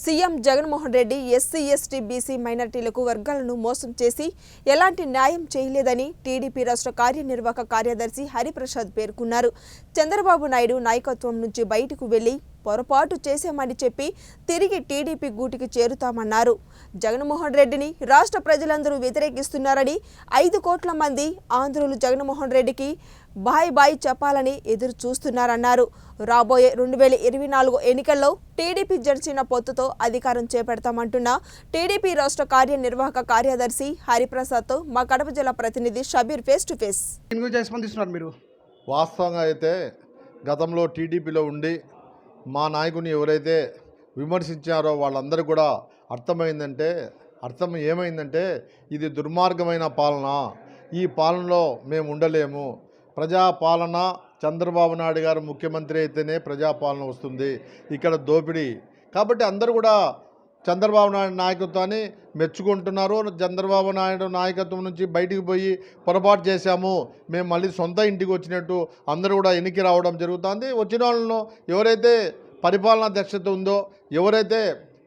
CM Jaganmohan Reddy SC ST BC మైనారిటీలకు వర్గాలను మోసం చేసి ఎలాంటి న్యాయం చేయలేదని టీడీపీ రాష్ట్ర కార్యనిర్వాహక కార్యదర్శి హరిప్రసాద్ పేర్కొన్నారు. చంద్రబాబు నాయుడు నాయకత్వం నుంచి బయటకు వెళ్లి పొరపాటు చేశామని చెప్పి తిరిగి టీడీపీ గూటికి చేరుతామన్నారు. జగన్మోహన్ రెడ్డిని రాష్ట్ర ప్రజలందరూ వ్యతిరేకిస్తున్నారని 5 కోట్ల మంది ఆంధ్రులు జగన్మోహన్ రెడ్డికి బాయ్ బాయ్ చెప్పాలని ఎదురు చూస్తున్నారన్నారు. రాబోయే 2024 ఎన్నికల్లో టీడీపీ జడిచిన పొత్తుతో అధికారం చేపడతామంటున్న టీడీపీ రాష్ట్ర కార్యనిర్వాహక కార్యదర్శి హరిప్రసాద్తో మా కడప జిల్లా ప్రతినిధి షబీర్ ఫేస్ టు ఫేస్. వాస్తవంగా అయితే గతంలో టీడీపీలో ఉండి మా నాయకుని ఎవరైతే విమర్శించారో వాళ్ళందరూ కూడా అర్థం ఏమైందంటే ఇది దుర్మార్గమైన పాలన, ఈ పాలనలో మేము ఉండలేము, ప్రజాపాలన చంద్రబాబు నాయుడు గారు ముఖ్యమంత్రి అయితేనే ప్రజాపాలన వస్తుంది, ఇక్కడ దోపిడీ. కాబట్టి అందరూ కూడా చంద్రబాబు నాయుడు నాయకత్వాన్ని మెచ్చుకుంటున్నారు. చంద్రబాబు నాయుడు నాయకత్వం నుంచి బయటికి పోయి పొరపాటు చేశాము, మేము మళ్ళీ సొంత ఇంటికి వచ్చినట్టు అందరూ కూడా ఎన్నిక రావడం జరుగుతుంది. వచ్చిన వాళ్ళను ఎవరైతే పరిపాలనా దక్షత ఉందో, ఎవరైతే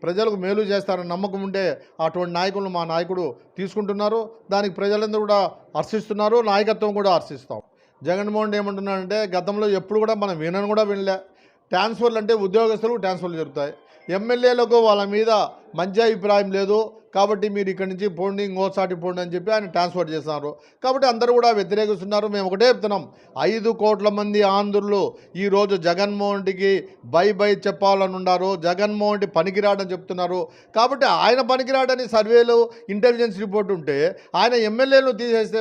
ప్రజలకు మేలు చేస్తారని నమ్మకం ఉంటే అటువంటి నాయకులను మా నాయకుడు తీసుకుంటున్నారు. దానికి ప్రజలందరూ కూడా హర్షిస్తున్నారు, నాయకత్వం కూడా హర్షిస్తాం. జగన్మోహన్ ఏమంటున్నాడంటే గతంలో ఎప్పుడు కూడా మనం వినలే. ట్రాన్స్ఫర్లు అంటే ఉద్యోగస్తులకు ట్రాన్స్ఫర్లు జరుగుతాయి, ఎమ్మెల్యేలకు వాళ్ళ మీద మంచి అభిప్రాయం లేదు, కాబట్టి మీరు ఇక్కడి నుంచి పోండి, ఇంకోసారి పోండి అని చెప్పి ఆయన ట్రాన్స్ఫర్ చేస్తున్నారు. కాబట్టి అందరూ కూడా వ్యతిరేకిస్తున్నారు. మేము ఒకటే చెప్తున్నాం, 5 కోట్ల మంది ఆంధ్రులు ఈరోజు జగన్మోహన్ రెడ్డికి బై చెప్పాలని ఉన్నారు. జగన్మోహన్ రెడ్డి పనికిరాడని చెప్తున్నారు. కాబట్టి ఆయన పనికిరాడని సర్వేలు ఇంటెలిజెన్స్ రిపోర్ట్ ఉంటే ఆయన ఎమ్మెల్యేలు తీసేస్తే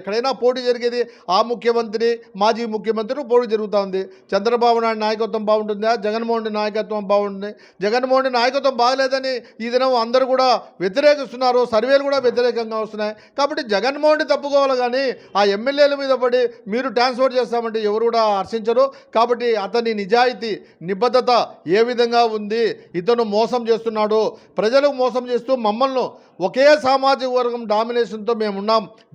ఎక్కడైనా పోటీ జరిగేది ఆ ముఖ్యమంత్రి, మాజీ ముఖ్యమంత్రి పోటీ జరుగుతుంది. చంద్రబాబు నాయుడు నాయకత్వం బాగుంటుందా, జగన్మోహన్ రెడ్డి నాయకత్వం బాగుంటుంది? జగన్మోహన్ రెడ్డి నాయకత్వం బాగలేదని ఈ దినం అందరూ కూడా వ్యతిరేకిస్తున్నారు, సర్వేలు కూడా వ్యతిరేకంగా వస్తున్నాయి. కాబట్టి జగన్మోహన్ రెడ్డి తప్పుకోవాలి, కానీ ఆ ఎమ్మెల్యేల మీద పడి మీరు ట్రాన్స్ఫర్ చేస్తామంటే ఎవరు కూడా హర్షించరు. కాబట్టి అతని నిజాయితీ, నిబద్ధత ఏ విధంగా ఉంది, ఇతను మోసం చేస్తున్నాడు, ప్రజలకు మోసం చేస్తూ మమ్మల్ని ఒకే సామాజిక వర్గం డామినేషన్తో మేమున్నాం,